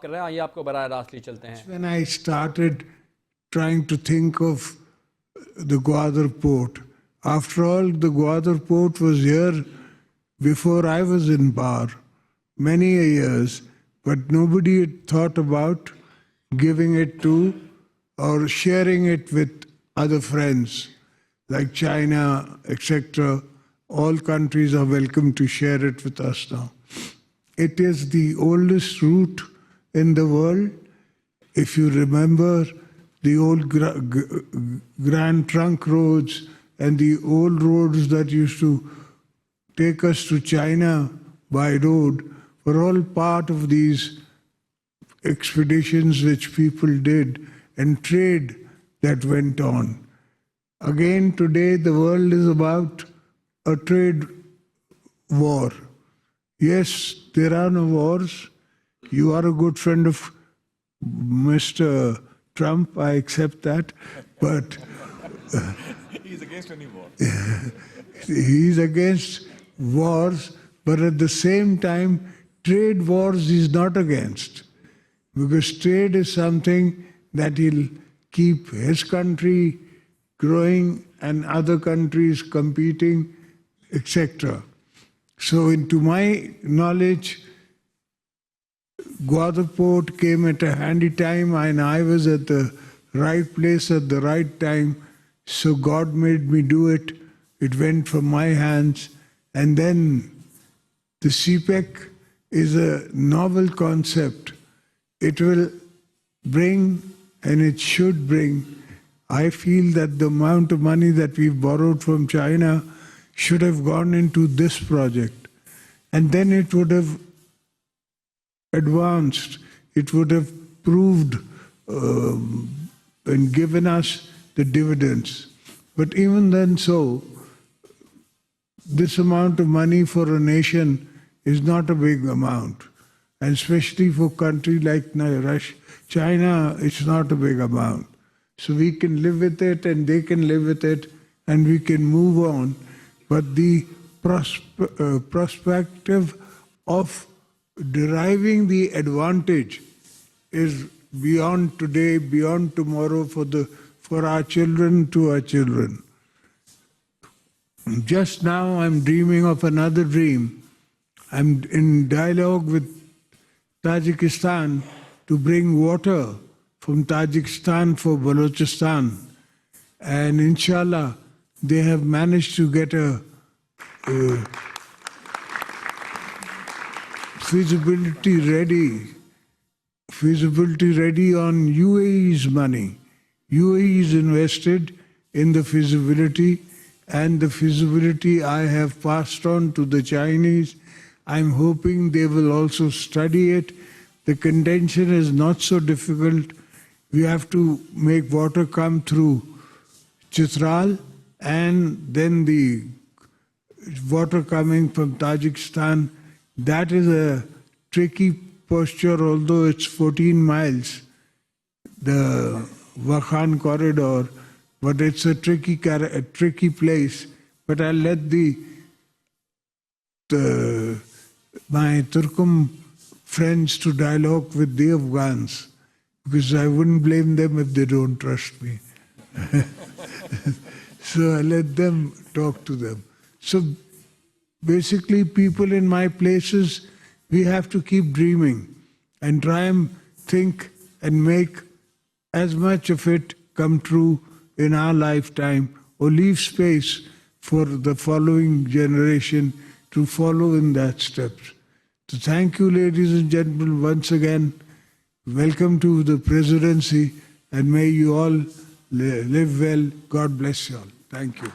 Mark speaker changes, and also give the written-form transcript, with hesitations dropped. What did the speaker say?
Speaker 1: कर रहे हैं, आइए आपको बराह रास्त ले चलते हैं।
Speaker 2: When I started trying to think of the Gwadar port, after all, the Gwadar port was here before I was in power, many years, but nobody had thought about giving it to or sharing it with other friends like China, etc. All countries are welcome to share it with us now. It is the oldest route in the world. If you remember the old Grand Trunk roads and the old roads that used to take us to China by road were all part of these expeditions which people did and trade that went on. Again, today the world is about a trade war. Yes, there are no wars. You are a good friend of Mr. Trump, I accept that, but
Speaker 3: he's against any war.
Speaker 2: He's against wars, but at the same time, trade wars he's not against, because trade is something that he'll keep his country growing and other countries competing, etc. So, into my knowledge, Gwadar port came at a handy time and I was at the right place at the right time. So God made me do it. It went from my hands. And then the CPEC is a novel concept. It will bring, and it should bring, I feel that the amount of money that we've borrowed from China should have gone into this project. And then it would have advanced, it would have proved and given us the dividends. But even then so, this amount of money for a nation is not a big amount. And especially for a country like Russia, China, it's not a big amount. So we can live with it and they can live with it and we can move on. But the perspective of deriving the advantage is beyond today, beyond tomorrow, for our children to our children. Just now I'm dreaming of another dream. I'm in dialogue with Tajikistan to bring water from Tajikistan for Balochistan. And inshallah, they have managed to get a feasibility ready on UAE's money. UAE is invested in the feasibility, and the feasibility I have passed on to the Chinese. I'm hoping they will also study it. The contention is not so difficult. We have to make water come through Chitral, and then the water coming from Tajikistan. That is a tricky posture, although it's 14 miles, the Wakhan corridor, but it's a tricky place. But I'll let my Turkum friends to dialogue with the Afghans, because I wouldn't blame them if they don't trust me. So I let them talk to them. So basically, people in my places, we have to keep dreaming and try and think and make as much of it come true in our lifetime, or leave space for the following generation to follow in that steps. So thank you, ladies and gentlemen, once again. Welcome to the presidency, and may you all live well. God bless you all. Thank you.